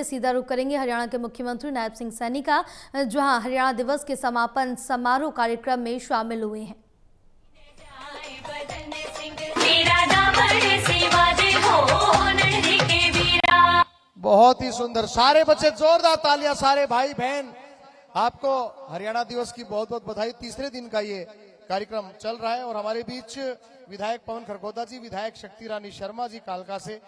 सीधा रुख करेंगे हरियाणा के मुख्यमंत्री नायब सिंह सैनी का, जहां हरियाणा दिवस के समापन समारोह कार्यक्रम में शामिल हुए हैं। बहुत ही सुंदर, सारे बच्चे जोरदार तालियां, सारे भाई बहन, आपको हरियाणा दिवस की बहुत बहुत बधाई। तीसरे दिन का ये कार्यक्रम चल रहा है और हमारे बीच विधायक पवन खरखोदा जी, विधायक शक्ति रानी शर्मा जी कालका से,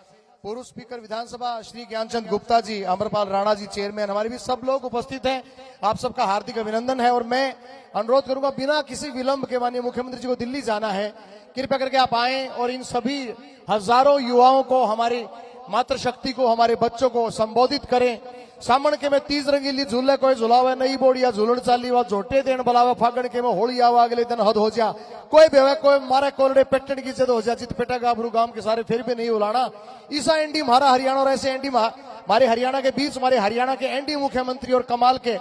पूर्व स्पीकर विधानसभा श्री ज्ञानचंद गुप्ता जी, अमरपाल राणा जी चेयरमैन, हमारे भी सब लोग उपस्थित हैं। आप सबका हार्दिक अभिनंदन है और मैं अनुरोध करूंगा, बिना किसी विलंब के माननीय मुख्यमंत्री जी को दिल्ली जाना है, कृपया करके आप आए और इन सभी हजारों युवाओं को, हमारी मातृशक्ति को, हमारे बच्चों को संबोधित करें। सामण के में 30 रंगीली झूले कोई झुलावे नहीं बोड़िया झूलन चाली वा झोटे देन बुलावे, फागण के में होली आवा अगले दिन हद हो जा, कोई बेवे कोई मारे कोरडे पेटन की जद हो जा, जित पेटा गाभरू गांव के सारे फिर भी नहीं उलाना। ईसा एनडी हमारा हरियाणा और ऐसे एनडी हमारे हरियाणा के बीच, हमारे हरियाणा के एनडी मुख्यमंत्री और कमाल के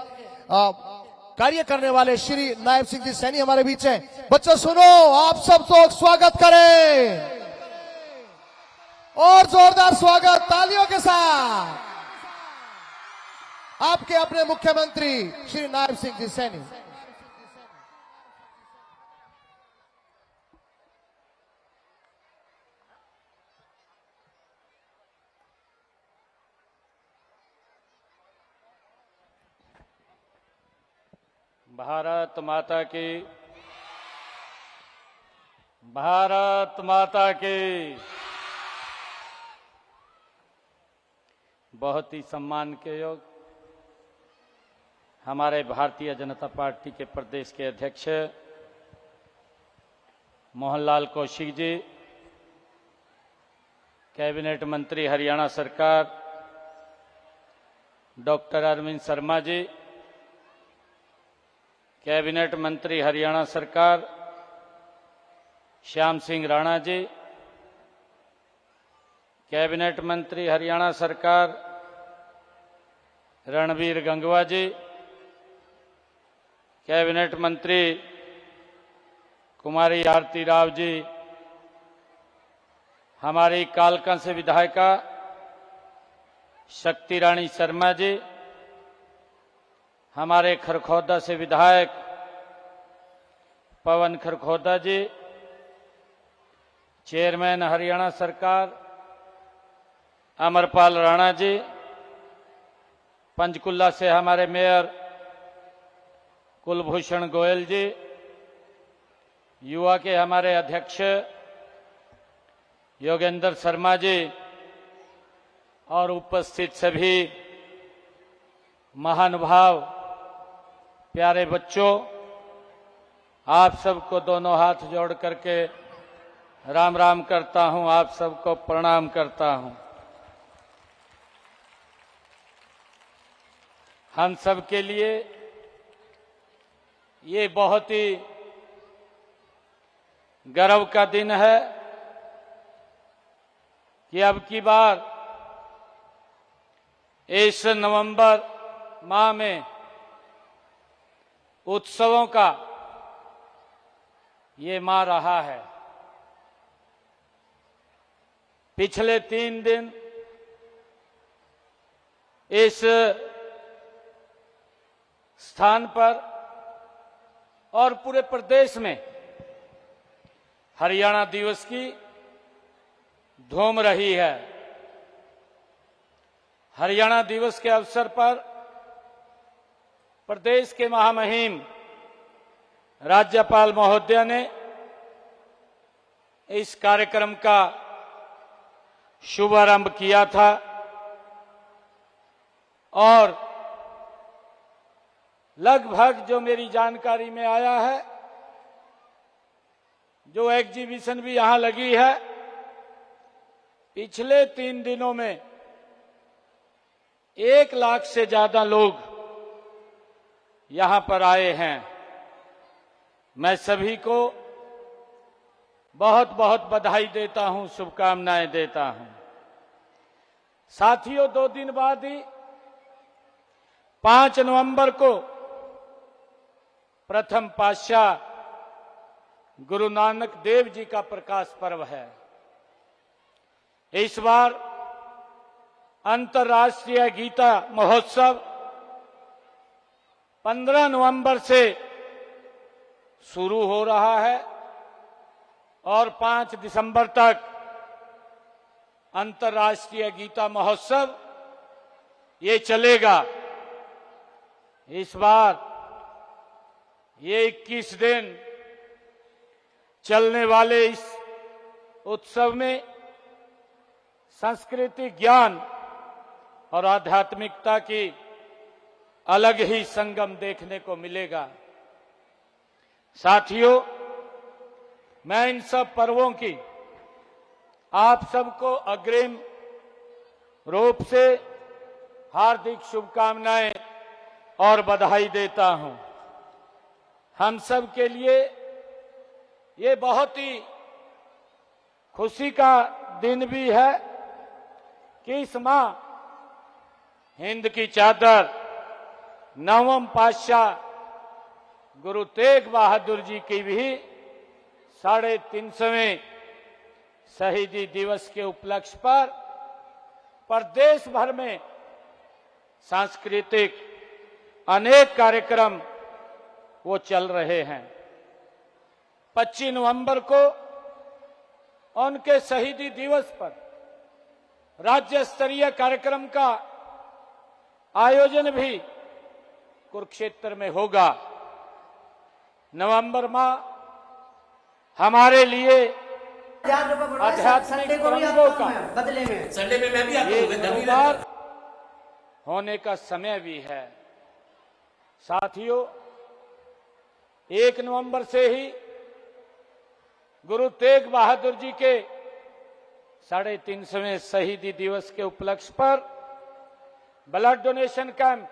कार्य करने वाले श्री नायब सिंह जी सैनी हमारे बीच हैं। बच्चों सुनो, आप सब तो स्वागत करें और जोरदार स्वागत तालियों के साथ आपके अपने मुख्यमंत्री श्री नायब सिंह जी सैनी। भारत माता की, भारत माता की। बहुत ही सम्मान के योग हमारे भारतीय जनता पार्टी के प्रदेश के अध्यक्ष मोहनलाल कौशिक जी, कैबिनेट मंत्री हरियाणा सरकार डॉक्टर अरविंद शर्मा जी, कैबिनेट मंत्री हरियाणा सरकार श्याम सिंह राणा जी, कैबिनेट मंत्री हरियाणा सरकार रणवीर गंगवा जी, कैबिनेट मंत्री कुमारी आरती राव जी, हमारी कालका से विधायिका शक्ति रानी शर्मा जी, हमारे खरखोदा से विधायक पवन खरखोदा जी, चेयरमैन हरियाणा सरकार अमरपाल राणा जी, पंचकुला से हमारे मेयर कुलभूषण गोयल जी, युवा के हमारे अध्यक्ष योगेंद्र शर्मा जी और उपस्थित सभी महानुभाव, प्यारे बच्चों, आप सबको दोनों हाथ जोड़ करके राम राम करता हूं, आप सबको प्रणाम करता हूं। हम सब के लिए ये बहुत ही गर्व का दिन है कि अब की बार इस नवंबर माह में उत्सवों का ये माह रहा है। पिछले 3 दिन इस स्थान पर और पूरे प्रदेश में हरियाणा दिवस की धूम रही है। हरियाणा दिवस के अवसर पर प्रदेश के महामहिम राज्यपाल महोदय ने इस कार्यक्रम का शुभारंभ किया था और लगभग जो मेरी जानकारी में आया है, जो एग्जीबिशन भी यहां लगी है, पिछले 3 दिनों में 1 लाख से ज्यादा लोग यहां पर आए हैं। मैं सभी को बहुत बहुत बधाई देता हूं, शुभकामनाएं देता हूं। साथियों, 2 दिन बाद ही 5 नवंबर को प्रथम पातशाह गुरु नानक देव जी का प्रकाश पर्व है। इस बार अंतर्राष्ट्रीय गीता महोत्सव 15 नवंबर से शुरू हो रहा है और 5 दिसंबर तक अंतर्राष्ट्रीय गीता महोत्सव ये चलेगा। इस बार ये 21 दिन चलने वाले इस उत्सव में सांस्कृतिक ज्ञान और आध्यात्मिकता की अलग ही संगम देखने को मिलेगा। साथियों, मैं इन सब पर्वों की आप सबको अग्रिम रूप से हार्दिक शुभकामनाएं और बधाई देता हूं। हम सब के लिए ये बहुत ही खुशी का दिन भी है कि इस माह हिंद की चादर नवम पातशाह गुरु तेग बहादुर जी की भी 350वें शहीदी दिवस के उपलक्ष्य पर प्रदेश भर में सांस्कृतिक अनेक कार्यक्रम वो चल रहे हैं। 25 नवंबर को उनके शहीदी दिवस पर राज्य स्तरीय कार्यक्रम का आयोजन भी कुरुक्षेत्र में होगा। नवंबर माह हमारे लिए आध्यात्मिक रंगों का बदले में संडे में मैं भी आता ये हूँ त्योहार होने का समय भी है। साथियों, 1 नवंबर से ही गुरु तेग बहादुर जी के 350वें शहीदी दिवस के उपलक्ष्य पर ब्लड डोनेशन कैंप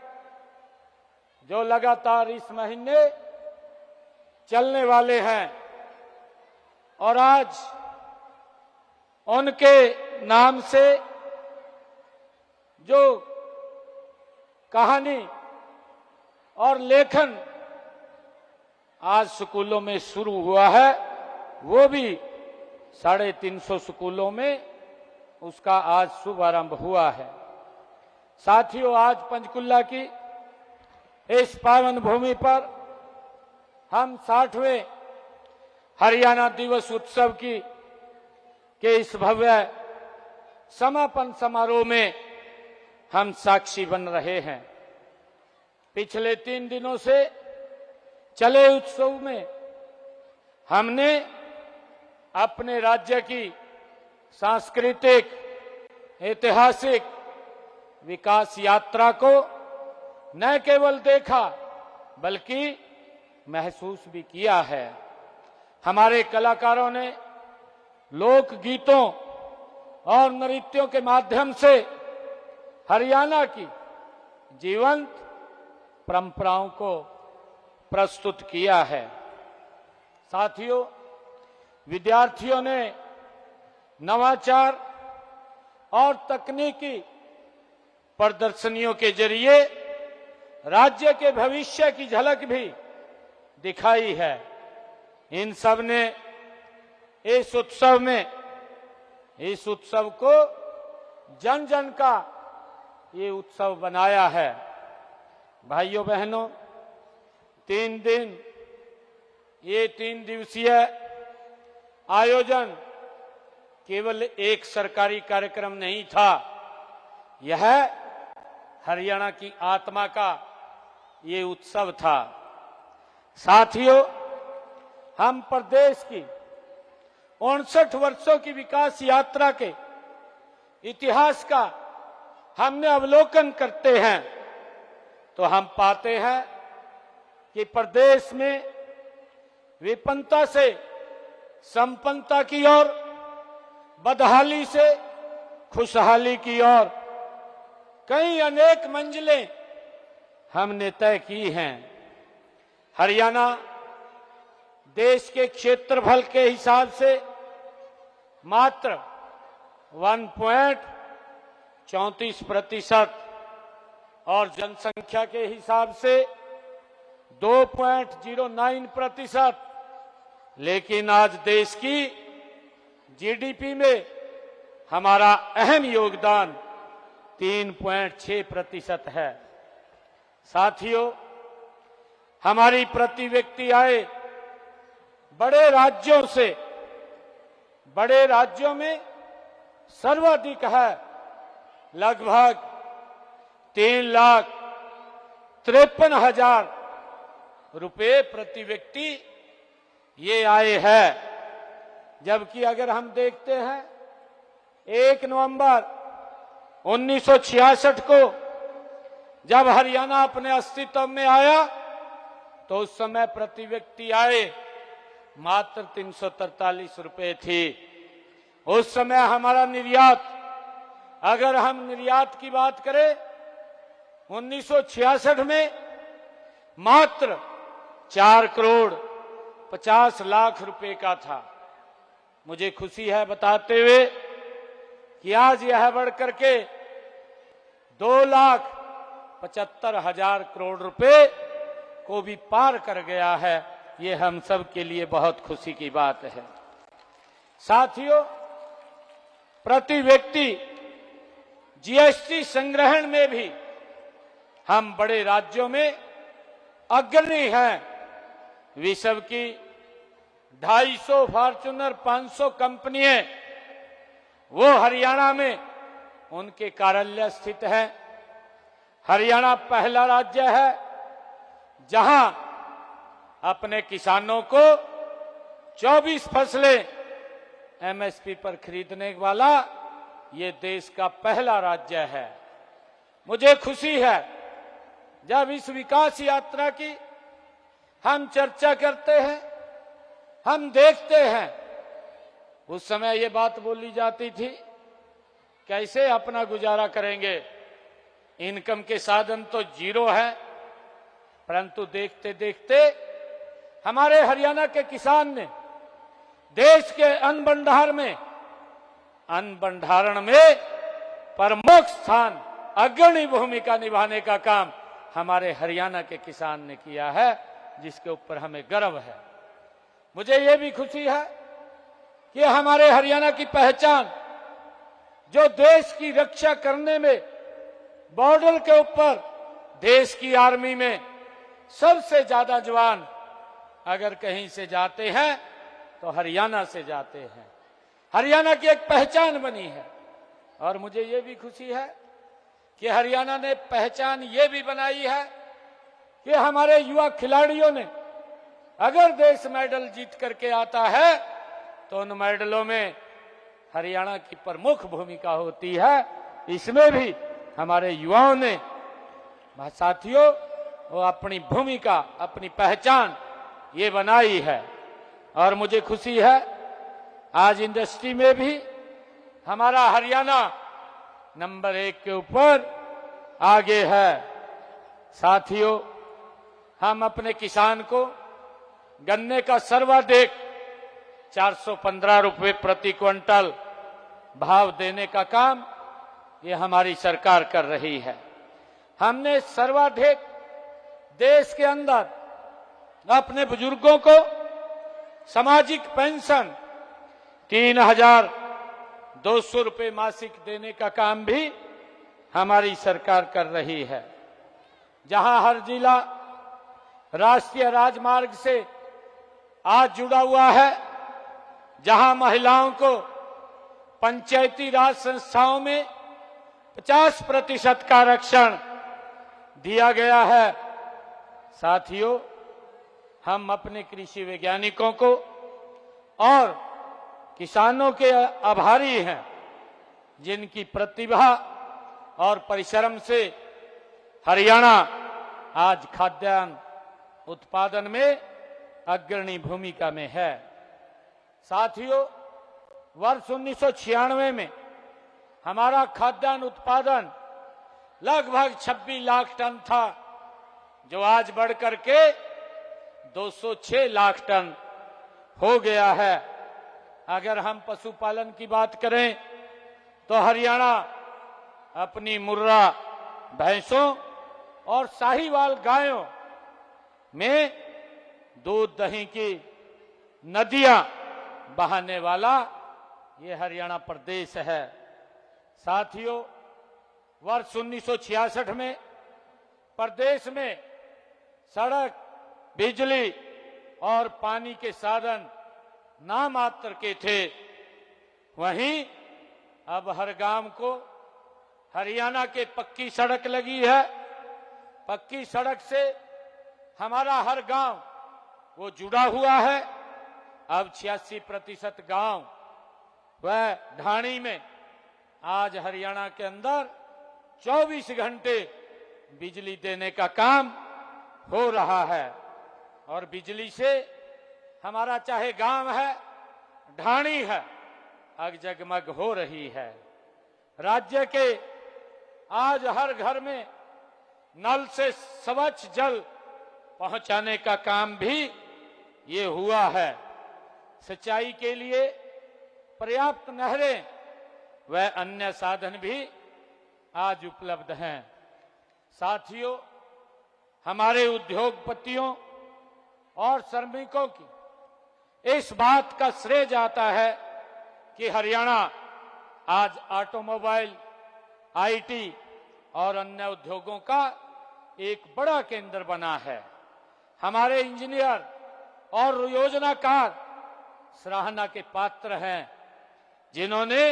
जो लगातार इस महीने चलने वाले हैं और आज उनके नाम से जो कहानी और लेखन आज स्कूलों में शुरू हुआ है, वो भी 350 स्कूलों में उसका आज शुभारंभ हुआ है। साथियों, आज पंचकुला की इस पावन भूमि पर हम 60वें हरियाणा दिवस उत्सव के इस भव्य समापन समारोह में हम साक्षी बन रहे हैं। पिछले 3 दिनों से चले उत्सव में हमने अपने राज्य की सांस्कृतिक ऐतिहासिक विकास यात्रा को न केवल देखा बल्कि महसूस भी किया है। हमारे कलाकारों ने लोक गीतों और नृत्यों के माध्यम से हरियाणा की जीवंत परंपराओं को प्रस्तुत किया है। साथियों, विद्यार्थियों ने नवाचार और तकनीकी प्रदर्शनियों के जरिए राज्य के भविष्य की झलक भी दिखाई है। इन सब ने इस उत्सव को जन जन का ये उत्सव बनाया है। भाइयों बहनों, 3 दिवसीय आयोजन केवल एक सरकारी कार्यक्रम नहीं था, यह हरियाणा की आत्मा का ये उत्सव था। साथियों, हम प्रदेश की 59 वर्षों की विकास यात्रा के इतिहास का हमने अवलोकन करते हैं तो हम पाते हैं कि प्रदेश में विपन्नता से संपन्नता की ओर, बदहाली से खुशहाली की ओर कई अनेक मंजिलें हमने तय की हैं। हरियाणा देश के क्षेत्रफल के हिसाब से मात्र 1.34% और जनसंख्या के हिसाब से 2.09%, लेकिन आज देश की जीडीपी में हमारा अहम योगदान 3.6% है। साथियों, हमारी प्रति व्यक्ति आय बड़े राज्यों में सर्वाधिक है। लगभग 3,53,000 रुपए प्रति व्यक्ति ये आय है। जबकि अगर हम देखते हैं 1 नवंबर 1966 को जब हरियाणा अपने अस्तित्व में आया तो उस समय प्रति व्यक्ति आय मात्र 343 रुपए थी। उस समय हमारा निर्यात, अगर हम निर्यात की बात करें 1966 में मात्र 4,50,00,000 रुपए का था। मुझे खुशी है बताते हुए कि आज यह बढ़कर के 2,75,000 करोड़ रुपए को भी पार कर गया है। ये हम सब के लिए बहुत खुशी की बात है। साथियों, प्रति व्यक्ति जीएसटी संग्रहण में भी हम बड़े राज्यों में अग्रणी हैं। विश्व की 250 फॉर्च्यूनर 500 कंपनियां वो हरियाणा में उनके कार्यालय स्थित है। हरियाणा पहला राज्य है जहां अपने किसानों को 24 फसलें एमएसपी पर खरीदने वाला ये देश का पहला राज्य है। मुझे खुशी है जब इस विकास यात्रा की हम चर्चा करते हैं, हम देखते हैं। उस समय ये बात बोली जाती थी कैसे अपना गुजारा करेंगे, इनकम के साधन तो जीरो है। परंतु देखते देखते हमारे हरियाणा के किसान ने देश के अन्न भंडारण में प्रमुख स्थान, अग्रणी भूमिका निभाने का काम हमारे हरियाणा के किसान ने किया है, जिसके ऊपर हमें गर्व है। मुझे ये भी खुशी है कि हमारे हरियाणा की पहचान, जो देश की रक्षा करने में बॉर्डर के ऊपर देश की आर्मी में सबसे ज्यादा जवान अगर कहीं से जाते हैं तो हरियाणा से जाते हैं। हरियाणा की एक पहचान बनी है। और मुझे ये भी खुशी है कि हरियाणा ने पहचान ये भी बनाई है कि हमारे युवा खिलाड़ियों ने अगर देश मेडल जीत करके आता है तो उन मेडलों में हरियाणा की प्रमुख भूमिका होती है। इसमें भी हमारे युवाओं ने, साथियों, वो अपनी भूमिका, अपनी पहचान ये बनाई है। और मुझे खुशी है आज इंडस्ट्री में भी हमारा हरियाणा नंबर 1 के ऊपर आगे है। साथियों, हम अपने किसान को गन्ने का सर्वाधिक 415 रुपए प्रति क्विंटल भाव देने का काम ये हमारी सरकार कर रही है। हमने सर्वाधिक देश के अंदर अपने बुजुर्गों को सामाजिक पेंशन 3,200 रुपए मासिक देने का काम भी हमारी सरकार कर रही है। जहां हर जिला राष्ट्रीय राजमार्ग से आज जुड़ा हुआ है, जहां महिलाओं को पंचायती राज संस्थाओं में 50% का आरक्षण दिया गया है। साथियों, हम अपने कृषि वैज्ञानिकों को और किसानों के आभारी हैं, जिनकी प्रतिभा और परिश्रम से हरियाणा आज खाद्यान्न उत्पादन में अग्रणी भूमिका में है। साथियों, वर्ष 1996 में हमारा खाद्यान्न उत्पादन लगभग 26 लाख टन था, जो आज बढ़कर के 206 लाख टन हो गया है। अगर हम पशुपालन की बात करें तो हरियाणा अपनी मुर्रा भैंसों और साहीवाल गायों में दूध दही की नदियां बहाने वाला ये हरियाणा प्रदेश है। साथियों, वर्ष 1966 में प्रदेश में सड़क, बिजली और पानी के साधन नामात्र के थे, वहीं अब हर गांव को हरियाणा के पक्की सड़क लगी है। पक्की सड़क से हमारा हर गांव वो जुड़ा हुआ है। अब 86% गांव वह ढाणी में आज हरियाणा के अंदर 24 घंटे बिजली देने का काम हो रहा है और बिजली से हमारा चाहे गांव है, ढाणी है, अग जगमग हो रही है। राज्य के आज हर घर में नल से स्वच्छ जल पहुंचाने का काम भी ये हुआ है। सिंचाई के लिए पर्याप्त नहरें व अन्य साधन भी आज उपलब्ध हैं। साथियों, हमारे उद्योगपतियों और श्रमिकों की इस बात का श्रेय जाता है कि हरियाणा आज ऑटोमोबाइल, आईटी और अन्य उद्योगों का एक बड़ा केंद्र बना है। हमारे इंजीनियर और योजनाकार सराहना के पात्र हैं, जिन्होंने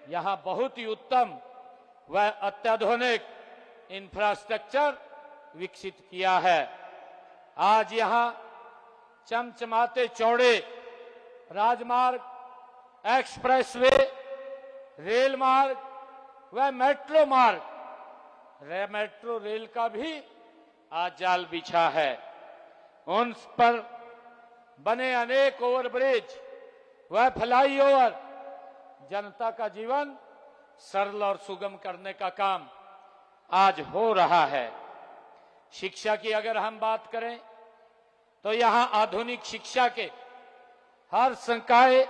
यहां बहुत ही उत्तम व अत्याधुनिक इंफ्रास्ट्रक्चर विकसित किया है। आज यहां चमचमाते चौड़े राजमार्ग, एक्सप्रेसवे, रेल मार्ग व मेट्रो मार्ग, मेट्रो रेल का भी आज जाल बिछा है। उन पर बने अनेक ओवरब्रिज व फ्लाईओवर जनता का जीवन सरल और सुगम करने का काम आज हो रहा है। शिक्षा की अगर हम बात करें तो यहां आधुनिक शिक्षा के हर संकाय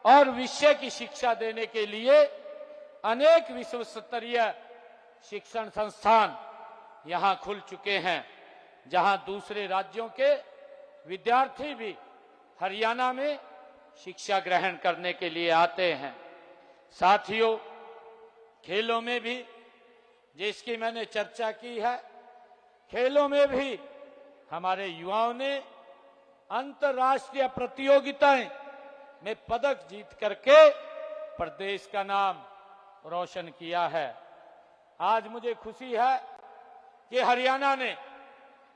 और विषय की शिक्षा देने के लिए अनेक विश्व स्तरीय शिक्षण संस्थान यहां खुल चुके हैं, जहां दूसरे राज्यों के विद्यार्थी भी हरियाणा में शिक्षा ग्रहण करने के लिए आते हैं। साथियों, खेलों में भी, जिसकी मैंने चर्चा की है, खेलों में भी हमारे युवाओं ने अंतर्राष्ट्रीय प्रतियोगिताएं में पदक जीत करके प्रदेश का नाम रोशन किया है। आज मुझे खुशी है कि हरियाणा ने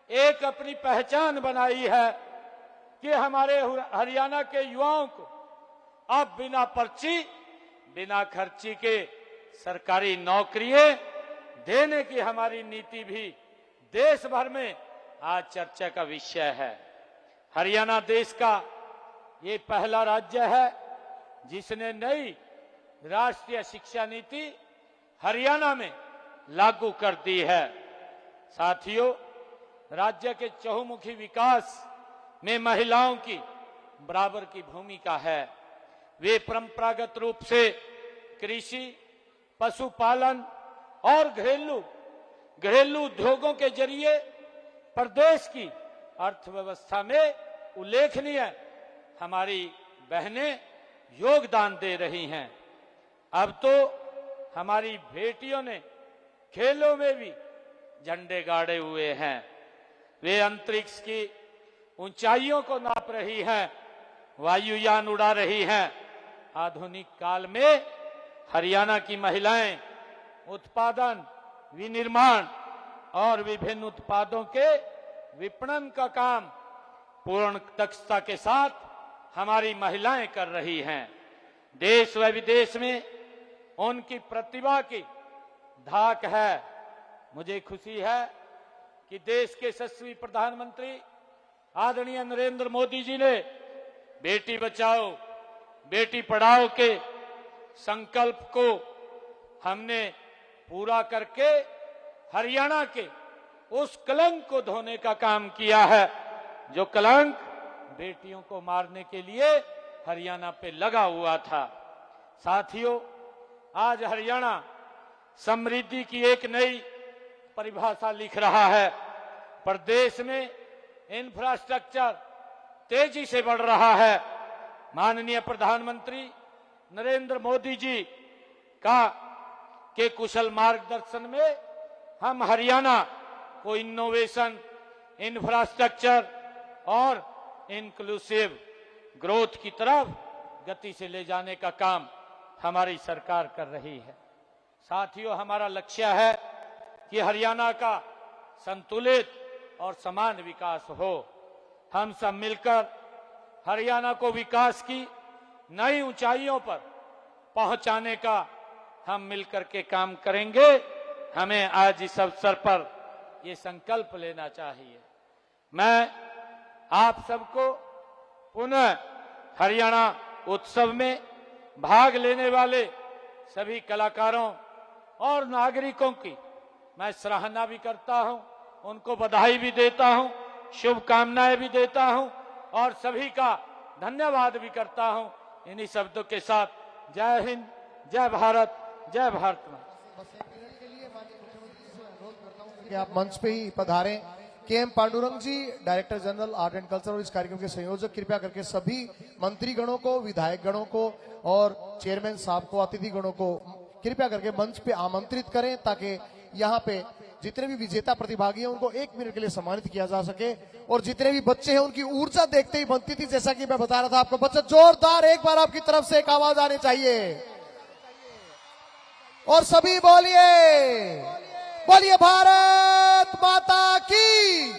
एक अपनी पहचान बनाई है कि हमारे हरियाणा के युवाओं को अब बिना पर्ची, बिना खर्ची के सरकारी नौकरियां देने की हमारी नीति भी देश भर में आज चर्चा का विषय है। हरियाणा देश का ये पहला राज्य है जिसने नई राष्ट्रीय शिक्षा नीति हरियाणा में लागू कर दी है। साथियों, राज्य के चहुमुखी विकास में महिलाओं की बराबर की भूमिका है। वे परंपरागत रूप से कृषि, पशुपालन और घरेलू उद्योगों के जरिए प्रदेश की अर्थव्यवस्था में उल्लेखनीय हमारी बहनें योगदान दे रही हैं। अब तो हमारी बेटियों ने खेलों में भी झंडे गाड़े हुए हैं। वे अंतरिक्ष की ऊंचाइयों को नाप रही हैं, वायुयान उड़ा रही हैं। आधुनिक काल में हरियाणा की महिलाएं उत्पादन, विनिर्माण और विभिन्न उत्पादों के विपणन का काम पूर्ण दक्षता के साथ हमारी महिलाएं कर रही हैं। देश व विदेश में उनकी प्रतिभा की धाक है। मुझे खुशी है कि देश के यशस्वी प्रधानमंत्री आदरणीय नरेंद्र मोदी जी ने बेटी बचाओ, बेटी पढ़ाओ के संकल्प को हमने पूरा करके हरियाणा के उस कलंक को धोने का काम किया है जो कलंक बेटियों को मारने के लिए हरियाणा पे लगा हुआ था। साथियों, आज हरियाणा समृद्धि की एक नई परिभाषा लिख रहा है। प्रदेश में इंफ्रास्ट्रक्चर तेजी से बढ़ रहा है। माननीय प्रधानमंत्री नरेंद्र मोदी जी का के कुशल मार्गदर्शन में हम हरियाणा को इनोवेशन, इंफ्रास्ट्रक्चर और इंक्लूसिव ग्रोथ की तरफ गति से ले जाने का काम हमारी सरकार कर रही है। साथियों, हमारा लक्ष्य है कि हरियाणा का संतुलित और समान विकास हो। हम सब मिलकर हरियाणा को विकास की नई ऊंचाइयों पर पहुंचाने का हम मिलकर के काम करेंगे। हमें आज इस अवसर पर ये संकल्प लेना चाहिए। मैं आप सबको पुनः हरियाणा उत्सव में भाग लेने वाले सभी कलाकारों और नागरिकों की मैं सराहना भी करता हूं, उनको बधाई भी देता हूं, शुभकामनाएं भी देता हूं और सभी का धन्यवाद भी करता हूं। इन्हीं शब्दों के साथ जय हिंद, जय भारत, जय भारत मां। कि आप मंच पे ही पधारें। K M. Pandurang ji, director general art and culture और इस कार्यक्रम के संयोजक, कृपया करके सभी मंत्री गणों को, विधायक गणों को और चेयरमैन साहब को, अतिथि गणों को कृपया करके मंच पे आमंत्रित करें ताकि यहाँ पे जितने भी विजेता प्रतिभागी हैं उनको 1 मिनट के लिए सम्मानित किया जा सके। और जितने भी बच्चे हैं उनकी ऊर्जा देखते ही बनती थी, जैसा कि मैं बता रहा था आपको। बच्चे जोरदार एक बार आपकी तरफ से एक आवाज आनी चाहिए और सभी बोलिए, बोलिए भारत माता की,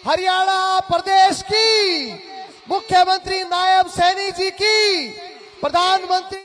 हरियाणा प्रदेश की, मुख्यमंत्री नायब सैनी जी की, प्रधानमंत्री